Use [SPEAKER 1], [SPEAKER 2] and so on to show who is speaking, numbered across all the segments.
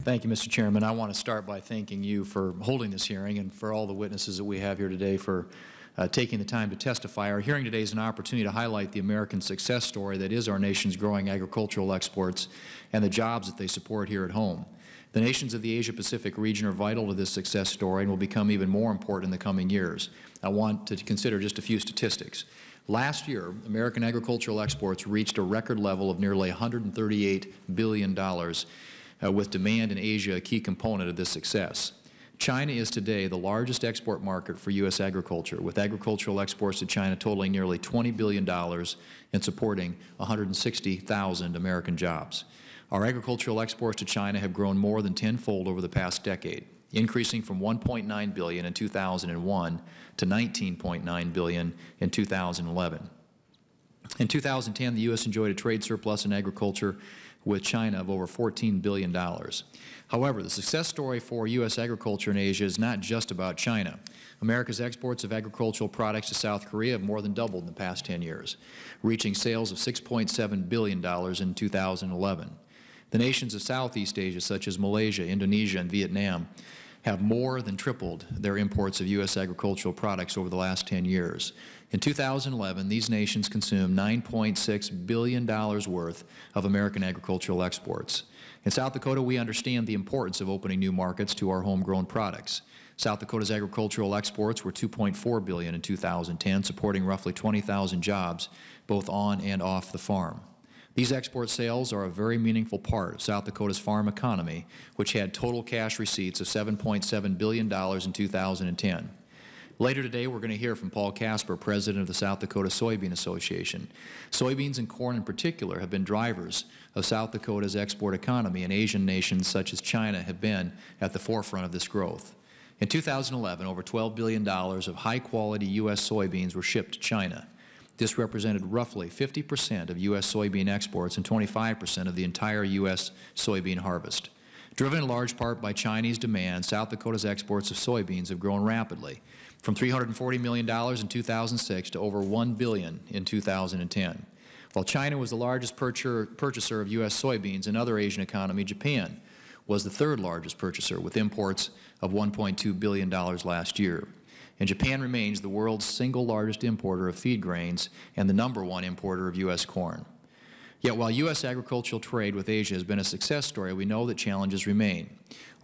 [SPEAKER 1] Thank you, Mr. Chairman. I want to start by thanking you for holding this hearing and for all the witnesses that we have here today for taking the time to testify. Our hearing today is an opportunity to highlight the American success story that is our nation's growing agricultural exports and the jobs that they support here at home. The nations of the Asia-Pacific region are vital to this success story and will become even more important in the coming years. I want to consider just a few statistics. Last year, American agricultural exports reached a record level of nearly $138 billion, with demand in Asia a key component of this success. China is today the largest export market for U.S. agriculture, with agricultural exports to China totaling nearly $20 billion and supporting 160,000 American jobs. Our agricultural exports to China have grown more than tenfold over the past decade, increasing from $1.9 billion in 2001 to $19.9 billion in 2011. In 2010, the U.S. enjoyed a trade surplus in agriculture with China of over $14 billion. However, the success story for U.S. agriculture in Asia is not just about China. America's exports of agricultural products to South Korea have more than doubled in the past 10 years, reaching sales of $6.7 billion in 2011. The nations of Southeast Asia, such as Malaysia, Indonesia, and Vietnam, have more than tripled their imports of U.S. agricultural products over the last 10 years. In 2011, these nations consumed $9.6 billion worth of American agricultural exports. In South Dakota, we understand the importance of opening new markets to our homegrown products. South Dakota's agricultural exports were $2.4 billion in 2010, supporting roughly 20,000 jobs both on and off the farm. These export sales are a very meaningful part of South Dakota's farm economy, which had total cash receipts of $7.7 billion in 2010. Later today, we're going to hear from Paul Casper, President of the South Dakota Soybean Association. Soybeans and corn in particular have been drivers of South Dakota's export economy, and Asian nations such as China have been at the forefront of this growth. In 2011, over $12 billion of high-quality U.S. soybeans were shipped to China. This represented roughly 50% of U.S. soybean exports and 25% of the entire U.S. soybean harvest. Driven in large part by Chinese demand, South Dakota's exports of soybeans have grown rapidly, from $340 million in 2006 to over $1 billion in 2010. While China was the largest purchaser of U.S. soybeans, another Asian economy, Japan, was the third largest purchaser, with imports of $1.2 billion last year. And Japan remains the world's single largest importer of feed grains and the #1 importer of U.S. corn. Yet while U.S. agricultural trade with Asia has been a success story, we know that challenges remain.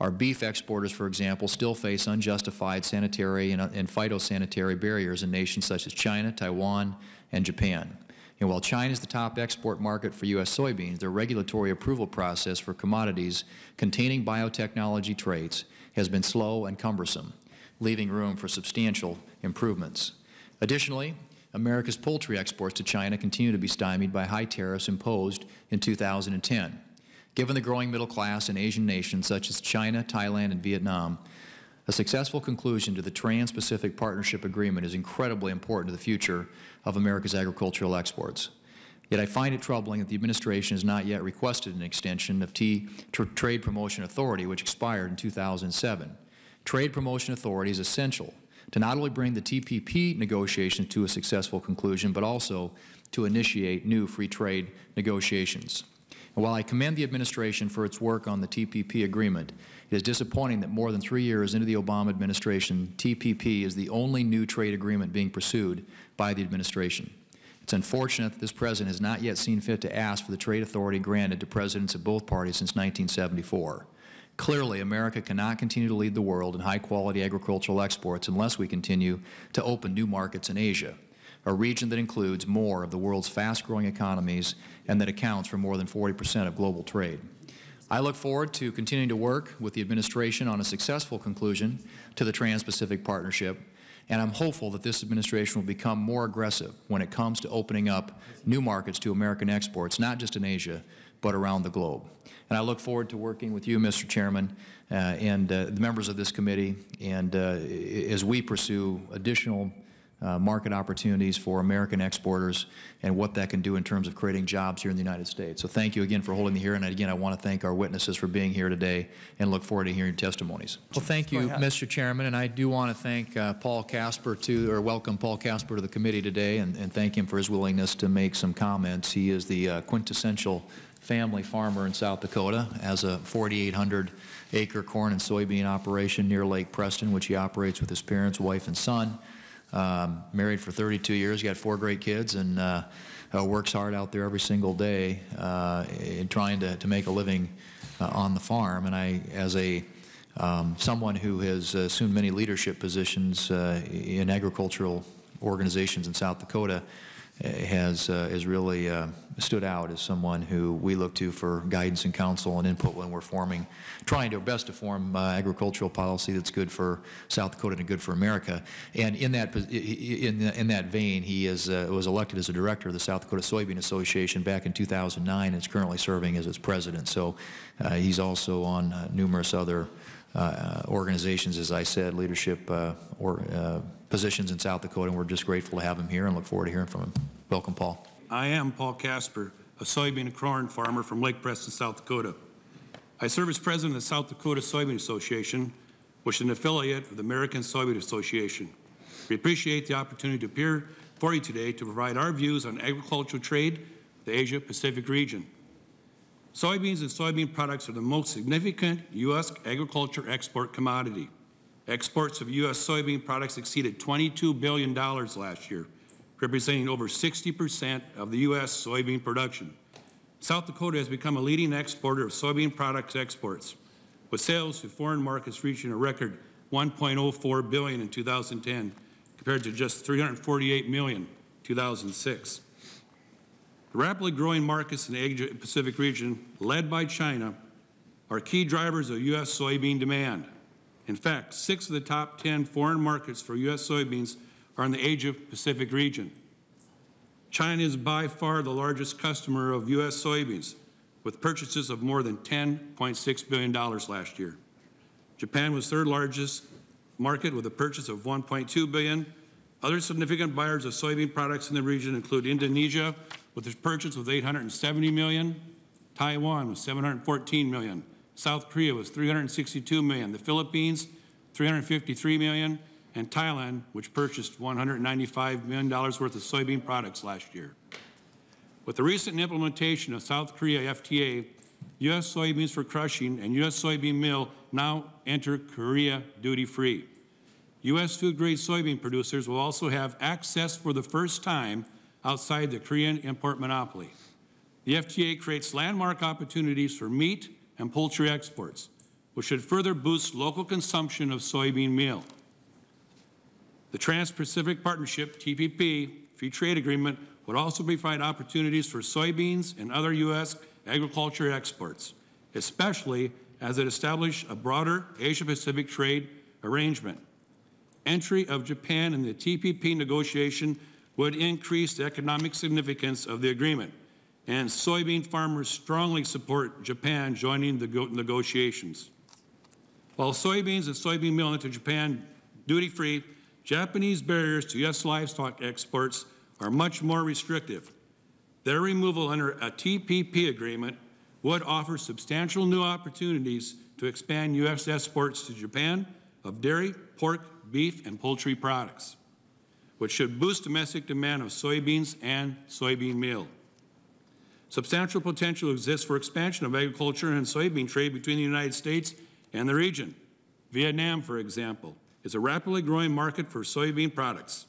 [SPEAKER 1] Our beef exporters, for example, still face unjustified sanitary and phytosanitary barriers in nations such as China, Taiwan, and Japan. And while China is the top export market for U.S. soybeans, their regulatory approval process for commodities containing biotechnology traits has been slow and cumbersome, leaving room for substantial improvements. Additionally, America's poultry exports to China continue to be stymied by high tariffs imposed in 2010. Given the growing middle class in Asian nations such as China, Thailand, and Vietnam, a successful conclusion to the Trans-Pacific Partnership Agreement is incredibly important to the future of America's agricultural exports. Yet I find it troubling that the Administration has not yet requested an extension of Trade Promotion Authority, which expired in 2007. Trade Promotion Authority is essential to not only bring the TPP negotiations to a successful conclusion, but also to initiate new free trade negotiations. And while I commend the Administration for its work on the TPP agreement, it is disappointing that more than 3 years into the Obama administration, TPP is the only new trade agreement being pursued by the Administration. It's unfortunate that this President has not yet seen fit to ask for the trade authority granted to Presidents of both parties since 1974. Clearly, America cannot continue to lead the world in high-quality agricultural exports unless we continue to open new markets in Asia, a region that includes more of the world's fast-growing economies and that accounts for more than 40% of global trade. I look forward to continuing to work with the Administration on a successful conclusion to the Trans-Pacific Partnership, and I'm hopeful that this Administration will become more aggressive when it comes to opening up new markets to American exports, not just in Asia, but around the globe. And I look forward to working with you, Mr. Chairman, and the members of this committee, and as we pursue additional market opportunities for American exporters and what that can do in terms of creating jobs here in the United States. So thank you again for holding the hearing, and again I want to thank our witnesses for being here today and look forward to hearing testimonies. Well, thank you, Mr. Chairman, and I do want to thank Paul Casper welcome Paul Casper to the committee today and thank him for his willingness to make some comments. He is the quintessential family farmer in South Dakota, has a 4,800-acre corn and soybean operation near Lake Preston, which he operates with his parents, wife, and son. Married for 32 years, got 4 great kids, and works hard out there every single day in trying to make a living on the farm. And I, as someone who has assumed many leadership positions in agricultural organizations in South Dakota, has really stood out as someone who we look to for guidance and counsel and input when we're trying our best to form agricultural policy that's good for South Dakota and good for America. And in that vein, he was elected as a director of the South Dakota Soybean Association back in 2009 and is currently serving as its president. So he's also on numerous other organizations, as I said, leadership positions in South Dakota, and we're just grateful to have him here and look forward to hearing from him. Welcome, Paul.
[SPEAKER 2] I am Paul Casper, a soybean and corn farmer from Lake Preston, South Dakota. I serve as president of the South Dakota Soybean Association, which is an affiliate of the American Soybean Association. We appreciate the opportunity to appear for you today to provide our views on agricultural trade in the Asia-Pacific region. Soybeans and soybean products are the most significant U.S. agriculture export commodity. Exports of U.S. soybean products exceeded $22 billion last year, representing over 60% of the U.S. soybean production. South Dakota has become a leading exporter of soybean products exports, with sales to foreign markets reaching a record $1.04 billion in 2010, compared to just $348 million in 2006. The rapidly growing markets in the Asia-Pacific region, led by China, are key drivers of U.S. soybean demand. In fact, 6 of the top 10 foreign markets for U.S. soybeans are in the Asia-Pacific region. China is by far the largest customer of U.S. soybeans, with purchases of more than $10.6 billion last year. Japan was third largest market with a purchase of $1.2 billion. Other significant buyers of soybean products in the region include Indonesia, with a purchase of $870 million, Taiwan with $714 million, South Korea was $362 million, the Philippines $353 million, and Thailand, which purchased $195 million worth of soybean products last year. With the recent implementation of South Korea FTA, U.S. soybeans for crushing and U.S. soybean meal now enter Korea duty-free. U.S. food-grade soybean producers will also have access for the first time outside the Korean import monopoly. The FTA creates landmark opportunities for meat and poultry exports, which should further boost local consumption of soybean meal. The Trans-Pacific Partnership, TPP, Free Trade Agreement would also provide opportunities for soybeans and other U.S. agriculture exports, especially as it established a broader Asia-Pacific trade arrangement. Entry of Japan in the TPP negotiation would increase the economic significance of the agreement, and soybean farmers strongly support Japan joining the negotiations. While soybeans and soybean meal enter Japan duty-free, Japanese barriers to U.S. livestock exports are much more restrictive. Their removal under a TPP agreement would offer substantial new opportunities to expand U.S. exports to Japan of dairy, pork, beef, and poultry products, which should boost domestic demand of soybeans and soybean meal. Substantial potential exists for expansion of agriculture and soybean trade between the United States and the region. Vietnam, for example, is a rapidly growing market for soybean products.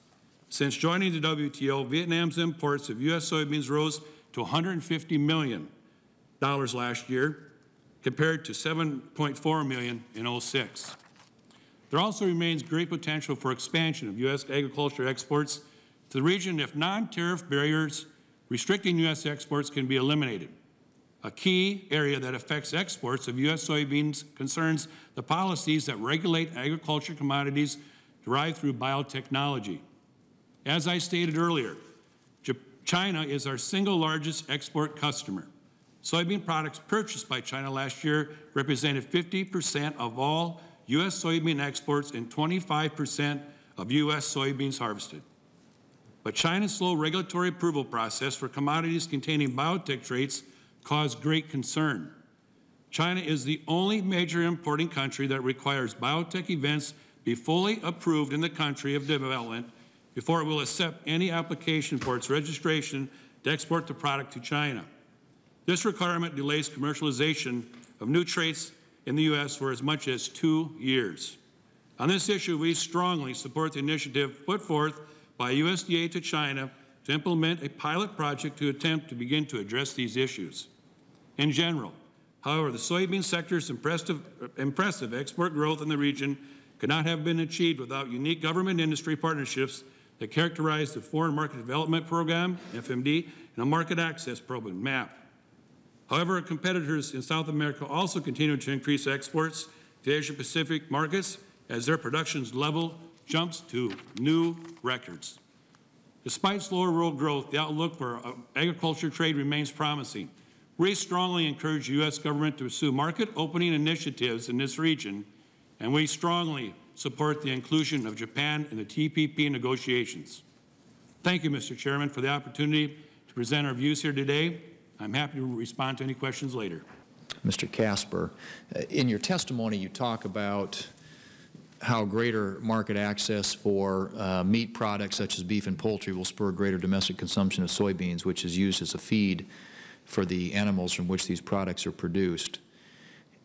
[SPEAKER 2] Since joining the WTO, Vietnam's imports of U.S. soybeans rose to $150 million last year, compared to $7.4 million in 2006. There also remains great potential for expansion of U.S. agriculture exports to the region if non-tariff barriers restricting U.S. exports can be eliminated. A key area that affects exports of U.S. soybeans concerns the policies that regulate agriculture commodities derived through biotechnology. As I stated earlier, China is our single largest export customer. Soybean products purchased by China last year represented 50% of all U.S. soybean exports and 25% of U.S. soybeans harvested. But China's slow regulatory approval process for commodities containing biotech traits caused great concern. China is the only major importing country that requires biotech events be fully approved in the country of development before it will accept any application for its registration to export the product to China. This requirement delays commercialization of new traits in the U.S. for as much as 2 years. On this issue, we strongly support the initiative put forth by USDA to China to implement a pilot project to attempt to begin to address these issues. In general, however, the soybean sector's impressive export growth in the region could not have been achieved without unique government-industry partnerships that characterize the Foreign Market Development Program, FMD, and a Market Access Program, MAP. However, our competitors in South America also continue to increase exports to Asia-Pacific markets as their production level jumps to new records. Despite slower world growth, the outlook for agriculture trade remains promising. We strongly encourage the U.S. government to pursue market opening initiatives in this region, and we strongly support the inclusion of Japan in the TPP negotiations. Thank you, Mr. Chairman, for the opportunity to present our views here today. I'm happy to respond to any questions later.
[SPEAKER 1] Mr. Casper, in your testimony you talk about how greater market access for meat products such as beef and poultry will spur greater domestic consumption of soybeans, which is used as a feed for the animals from which these products are produced.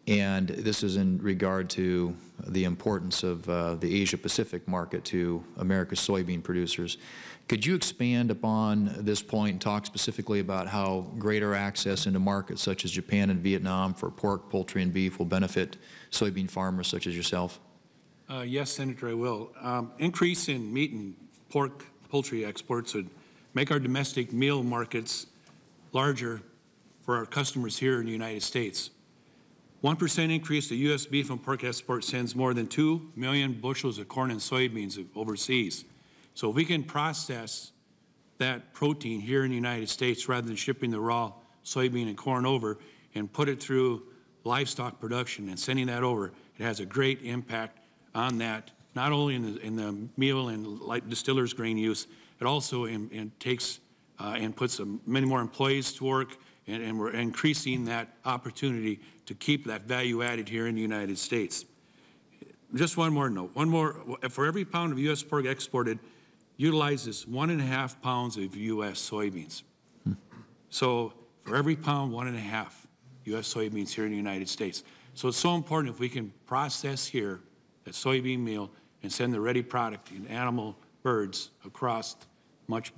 [SPEAKER 1] And this is in regard to the importance of the Asia-Pacific market to America's soybean producers. Could you expand upon this point and talk specifically about how greater access into markets such as Japan and Vietnam for pork, poultry, and beef will benefit soybean farmers such as yourself?
[SPEAKER 2] Yes, Senator, I will. Increase in meat and pork, poultry exports would make our domestic meal markets larger for our customers here in the United States. 1% increase to U.S. beef and pork exports sends more than 2 million bushels of corn and soybeans overseas. So if we can process that protein here in the United States rather than shipping the raw soybean and corn over and put it through livestock production and sending that over, it has a great impact on that, not only in the meal and light distillers grain use, it also takes and puts many more employees to work, and we're increasing that opportunity to keep that value added here in the United States. Just one more note. For every pound of U.S. pork exported, utilizes 1.5 pounds of U.S. soybeans. So for every pound, 1.5 U.S. soybeans here in the United States. So it's so important if we can process here that soybean meal and send the ready product in animal birds across, much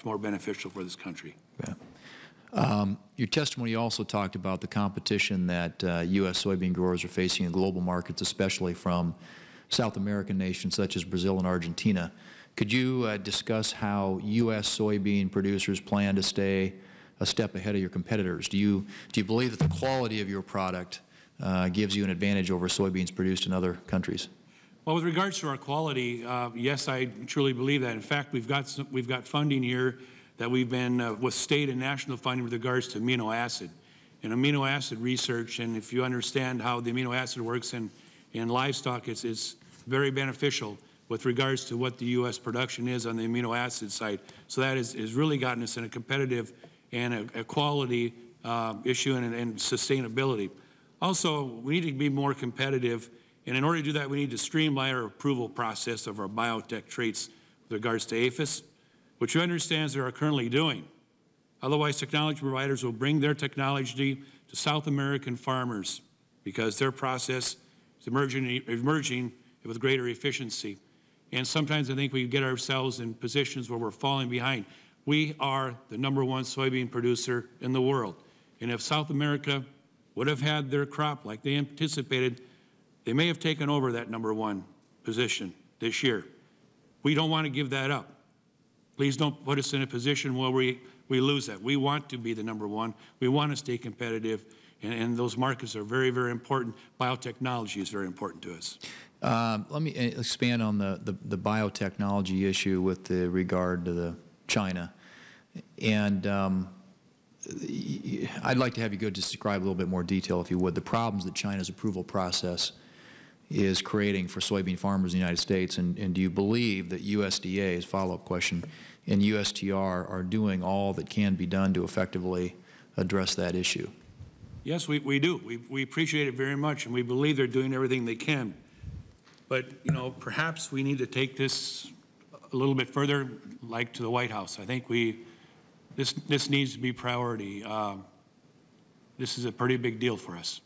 [SPEAKER 2] more beneficial for this country.
[SPEAKER 1] Yeah. Your testimony also talked about the competition that U.S. soybean growers are facing in global markets, especially from South American nations such as Brazil and Argentina. Could you discuss how U.S. soybean producers plan to stay a step ahead of your competitors? Do you believe that the quality of your product gives you an advantage over soybeans produced in other countries?
[SPEAKER 2] Well, with regards to our quality, yes, I truly believe that. In fact, we've got funding here that we've been with state and national funding with regards to amino acid and amino acid research. And if you understand how the amino acid works in livestock, it's very beneficial with regards to what the U.S. production is on the amino acid side. So that has really gotten us in a competitive and a quality issue and sustainability. Also, we need to be more competitive, and in order to do that, we need to streamline our approval process of our biotech traits with regards to APHIS, which you understand they are currently doing. Otherwise, technology providers will bring their technology to South American farmers because their process is emerging with greater efficiency. And sometimes I think we get ourselves in positions where we're falling behind. We are the #1 soybean producer in the world. And if South America would have had their crop like they anticipated, they may have taken over that #1 position this year. We don't want to give that up. Please don't put us in a position where we lose that. We want to be the #1. We want to stay competitive, and those markets are very, very important. Biotechnology is very important to us.
[SPEAKER 1] Let me expand on the biotechnology issue with regard to China. And I'd like to have you go describe a little bit more detail, if you would, the problems that China's approval process is creating for soybean farmers in the United States. And do you believe that USDA, as a follow-up question, and USTR are doing all that can be done to effectively address that issue?
[SPEAKER 2] Yes, we do. We appreciate it very much, and we believe they're doing everything they can. But, you know, perhaps we need to take this a little bit further, like to the White House. I think this needs to be priority. This is a pretty big deal for us.